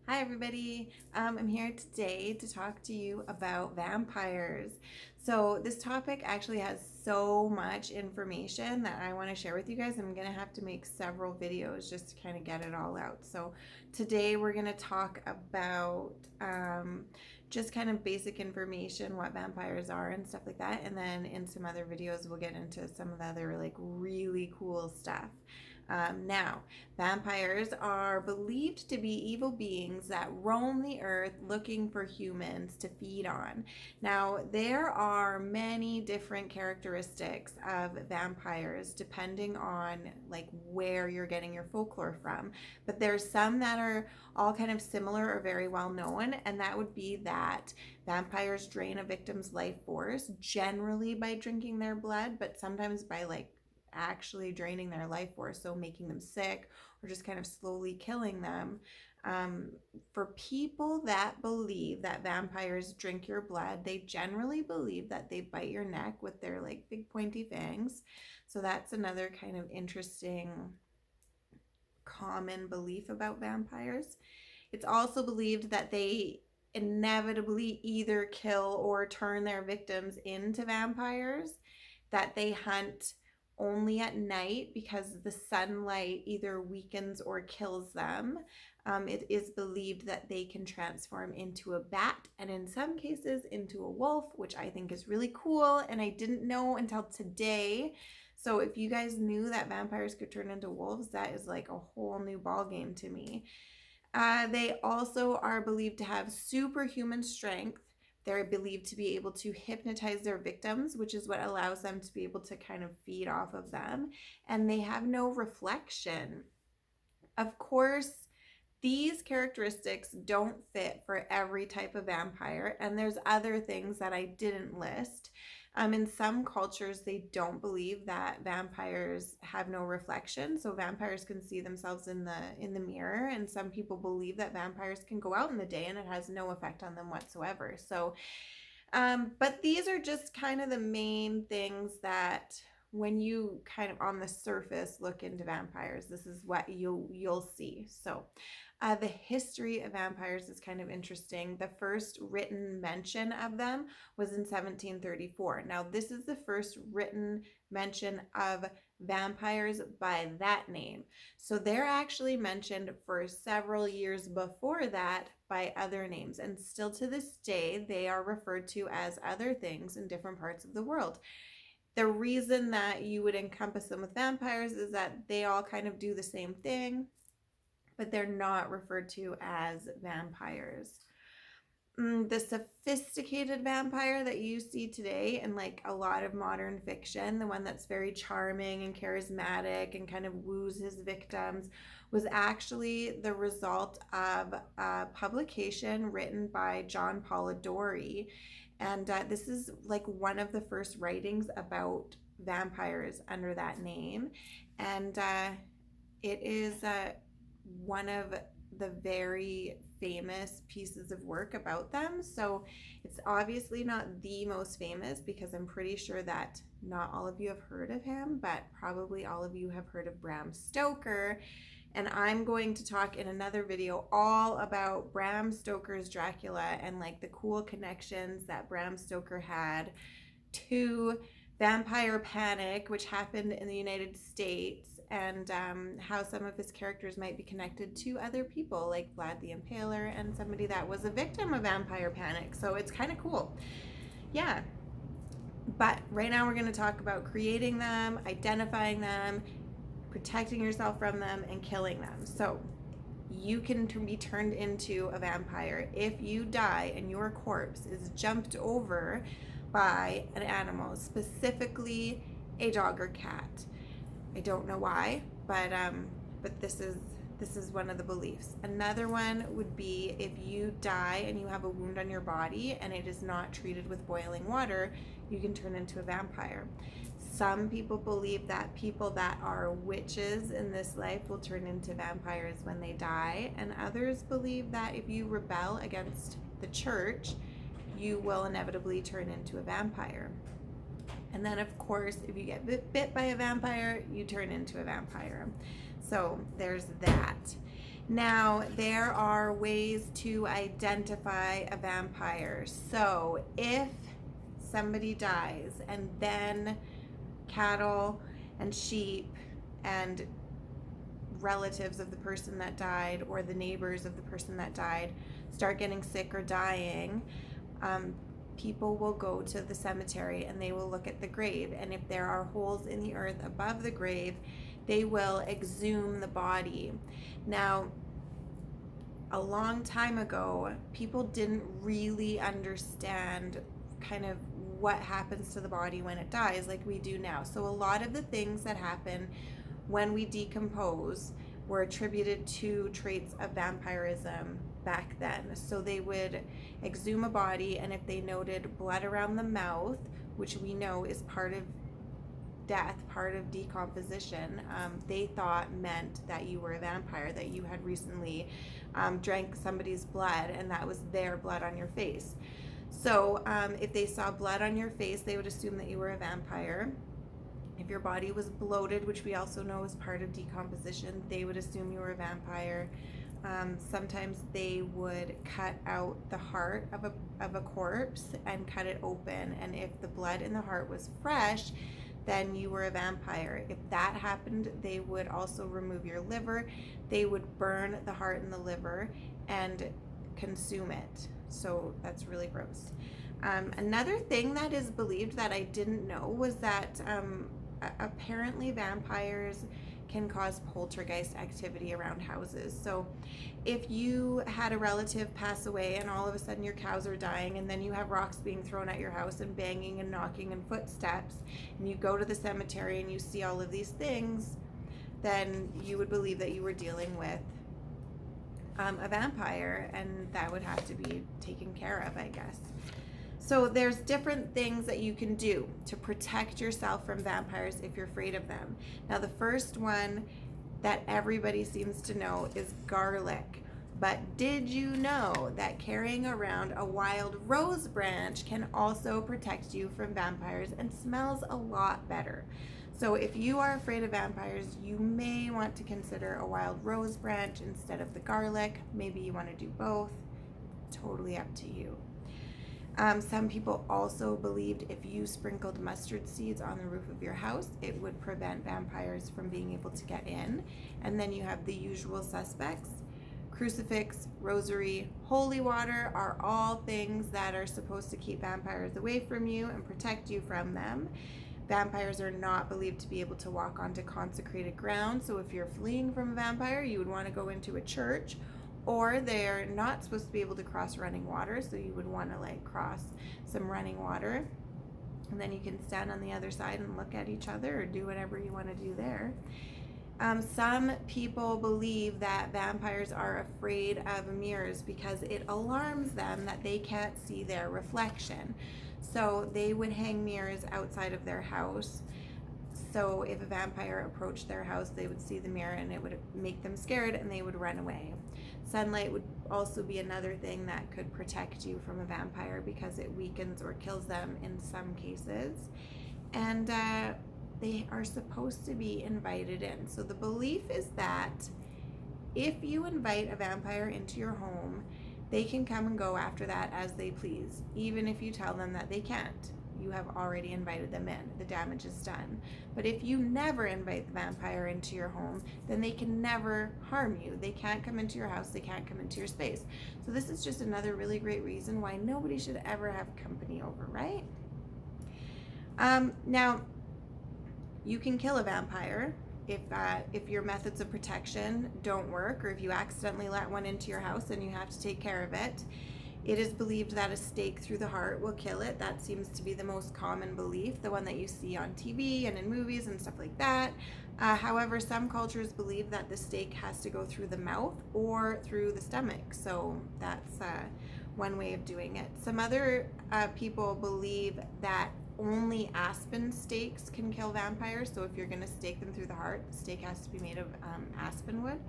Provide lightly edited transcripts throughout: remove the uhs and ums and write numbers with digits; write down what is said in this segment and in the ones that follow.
Hi everybody, I'm here today to talk to you about vampires. So this topic actually has so much information that I want to share with you guys. I'm going to have to make several videos just to kind of get it all out. So today we're going to talk about just kind of basic information, what vampires are and stuff like that. And then in some other videos we'll get into some of the other like really cool stuff. Now, vampires are believed to be evil beings that roam the earth looking for humans to feed on. Now, there are many different characteristics of vampires depending on like where you're getting your folklore from. But there's some that are all kind of similar or very well known, and that would be that vampires drain a victim's life force, generally by drinking their blood, but sometimes by like actually draining their life force, so making them sick or just kind of slowly killing them. Um, for people that believe that vampires drink your blood, they generally believe that they bite your neck with their like big pointy fangs. So that's another kind of interesting common belief about vampires. It's also believed that they inevitably either kill or turn their victims into vampires, that they hunt only at night because the sunlight either weakens or kills them. It is believed that they can transform into a bat and in some cases into a wolf, which I think is really cool and I didn't know until today. So if you guys knew that vampires could turn into wolves, that is like a whole new ball game to me. They also are believed to have superhuman strength. They're believed to be able to hypnotize their victims, which is what allows them to be able to kind of feed off of them. And they have no reflection. Of course, these characteristics don't fit for every type of vampire, and there's other things that I didn't list. In some cultures, they don't believe that vampires have no reflection, so vampires can see themselves in the mirror. And some people believe that vampires can go out in the day and it has no effect on them whatsoever. But these are just kind of the main things that when you kind of on the surface look into vampires, this is what you'll see. So the history of vampires is kind of interesting. The first written mention of them was in 1734. Now, this is the first written mention of vampires by that name. So they're actually mentioned for several years before that by other names. And still to this day, they are referred to as other things in different parts of the world. The reason that you would encompass them with vampires is that they all kind of do the same thing, but they're not referred to as vampires. The sophisticated vampire that you see today in like a lot of modern fiction, the one that's very charming and charismatic and kind of woos his victims, was actually the result of a publication written by John Polidori. And this is like one of the first writings about vampires under that name. And it is one of the very famous pieces of work about them. So it's obviously not the most famous because I'm pretty sure that not all of you have heard of him, but probably all of you have heard of Bram Stoker. And I'm going to talk in another video all about Bram Stoker's Dracula and like the cool connections that Bram Stoker had to Vampire Panic, which happened in the United States, and how some of his characters might be connected to other people like Vlad the Impaler and somebody that was a victim of Vampire Panic. So it's kind of cool. Yeah. But right now we're going to talk about creating them, identifying them, protecting yourself from them, and killing them. So you can be turned into a vampire if you die and your corpse is jumped over by an animal, specifically a dog or cat. I don't know why, but this is one of the beliefs. Another one would be if you die and you have a wound on your body and it is not treated with boiling water, you can turn into a vampire. Some people believe that people that are witches in this life will turn into vampires when they die, and others believe that if you rebel against the church, you will inevitably turn into a vampire. And then, of course, if you get bit by a vampire, you turn into a vampire. So there's that. Now, there are ways to identify a vampire. So, if somebody dies and then cattle and sheep and relatives of the person that died or the neighbors of the person that died start getting sick or dying, people will go to the cemetery and they will look at the grave. And if there are holes in the earth above the grave, they will exhume the body. Now, a long time ago, people didn't really understand kind of what happens to the body when it dies like we do now. So a lot of the things that happen when we decompose were attributed to traits of vampirism back then. So they would exhume a body, and if they noted blood around the mouth, which we know is part of death, part of decomposition, they thought meant that you were a vampire, that you had recently drank somebody's blood and that was their blood on your face. So if they saw blood on your face, they would assume that you were a vampire. If your body was bloated, which we also know is part of decomposition, they would assume you were a vampire. Sometimes they would cut out the heart of a corpse and cut it open, and if the blood in the heart was fresh, then you were a vampire. If that happened, they would also remove your liver. They would burn the heart and the liver and consume it. So that's really gross. Another thing that is believed that I didn't know was that apparently vampires can cause poltergeist activity around houses. So if you had a relative pass away and all of a sudden your cows are dying, and then you have rocks being thrown at your house and banging and knocking and footsteps, and you go to the cemetery and you see all of these things, then you would believe that you were dealing with a vampire, and that would have to be taken care of, I guess. So there's different things that you can do to protect yourself from vampires if you're afraid of them. Now, the first one that everybody seems to know is garlic. But did you know that carrying around a wild rose branch can also protect you from vampires and smells a lot better? So if you are afraid of vampires, you may want to consider a wild rose branch instead of the garlic. Maybe you want to do both. Totally up to you. Some people also believed if you sprinkled mustard seeds on the roof of your house, it would prevent vampires from being able to get in. And then you have the usual suspects. Crucifix, rosary, holy water are all things that are supposed to keep vampires away from you and protect you from them. Vampires are not believed to be able to walk onto consecrated ground. So if you're fleeing from a vampire, you would want to go into a church. Or they're not supposed to be able to cross running water, so you would want to cross some running water. And then you can stand on the other side and look at each other or do whatever you want to do there. Some people believe that vampires are afraid of mirrors because it alarms them that they can't see their reflection. So they would hang mirrors outside of their house. So if a vampire approached their house, they would see the mirror and it would make them scared and they would run away. Sunlight would also be another thing that could protect you from a vampire because it weakens or kills them in some cases. And they are supposed to be invited in. So the belief is that if you invite a vampire into your home, they can come and go after that as they please, even if you tell them that they can't. You have already invited them in. The damage is done. But if you never invite the vampire into your home, then they can never harm you. They can't come into your house. They can't come into your space. So this is just another really great reason why nobody should ever have company over, right? Now, you can kill a vampire if your methods of protection don't work, or if you accidentally let one into your house and you have to take care of it. It is believed that a stake through the heart will kill it. That seems to be the most common belief, the one that you see on TV and in movies and stuff like that. However, some cultures believe that the stake has to go through the mouth or through the stomach. So that's one way of doing it. Some other people believe that only aspen stakes can kill vampires. So if you're going to stake them through the heart, the stake has to be made of aspen wood.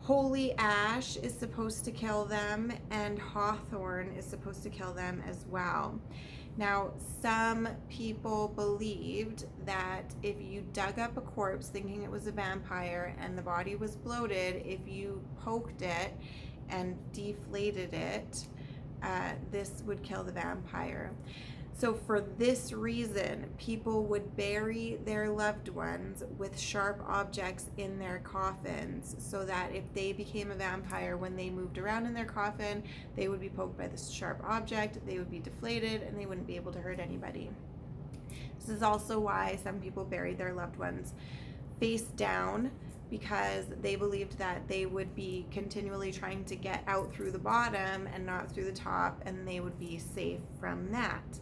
Holy ash is supposed to kill them, and hawthorn is supposed to kill them as well. Now, some people believed that if you dug up a corpse thinking it was a vampire and the body was bloated, if you poked it and deflated it, this would kill the vampire. So for this reason, people would bury their loved ones with sharp objects in their coffins so that if they became a vampire, when they moved around in their coffin, they would be poked by this sharp object, they would be deflated, and they wouldn't be able to hurt anybody. This is also why some people buried their loved ones face down, because they believed that they would be continually trying to get out through the bottom and not through the top, and they would be safe from that.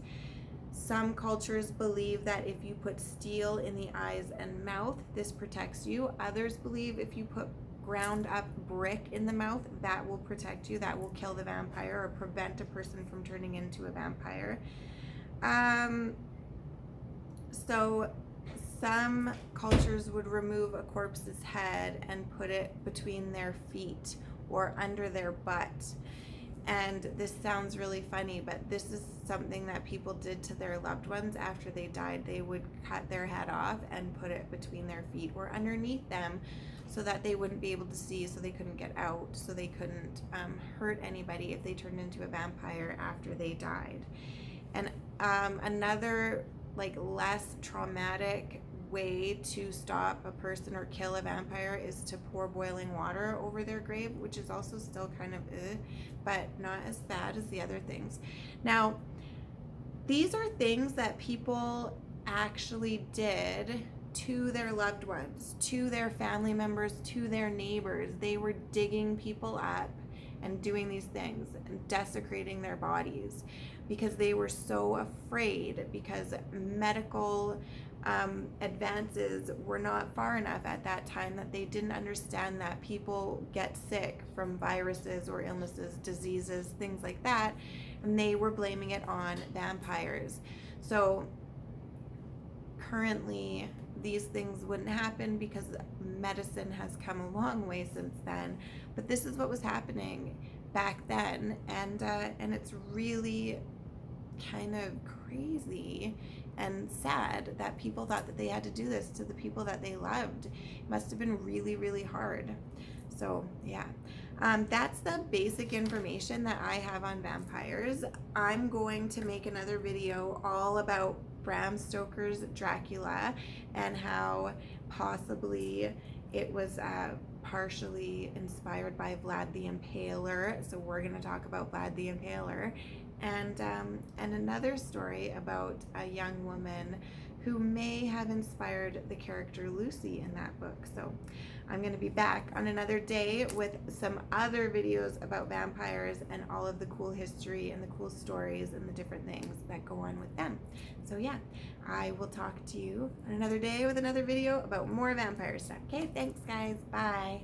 Some cultures believe that if you put steel in the eyes and mouth, this protects you. Others believe if you put ground up brick in the mouth, that will protect you, that will kill the vampire or prevent a person from turning into a vampire. So some cultures would remove a corpse's head and put it between their feet or under their butt. And this sounds really funny, but this is something that people did to their loved ones after they died. They would cut their head off and put it between their feet or underneath them so that they wouldn't be able to see, so they couldn't get out, so they couldn't hurt anybody if they turned into a vampire after they died. And another less traumatic way to stop a person or kill a vampire is to pour boiling water over their grave, which is also still kind of but not as bad as the other things. Now, these are things that people actually did to their loved ones, to their family members, to their neighbors. They were digging people up and doing these things and desecrating their bodies because they were so afraid, because medical advances were not far enough at that time, that they didn't understand that people get sick from viruses or illnesses, diseases, things like that, and they were blaming it on vampires. So currently these things wouldn't happen because medicine has come a long way since then, but this is what was happening back then, and it's really kind of crazy and sad that people thought that they had to do this to the people that they loved. It must have been really, really hard. So yeah, that's the basic information that I have on vampires. I'm going to make another video all about Bram Stoker's Dracula and how possibly it was partially inspired by Vlad the Impaler. So we're going to talk about Vlad the Impaler. And another story about a young woman who may have inspired the character Lucy in that book. So I'm going to be back on another day with some other videos about vampires and all of the cool history and the cool stories and the different things that go on with them. So yeah, I will talk to you on another day with another video about more vampire stuff. Okay, thanks guys. Bye.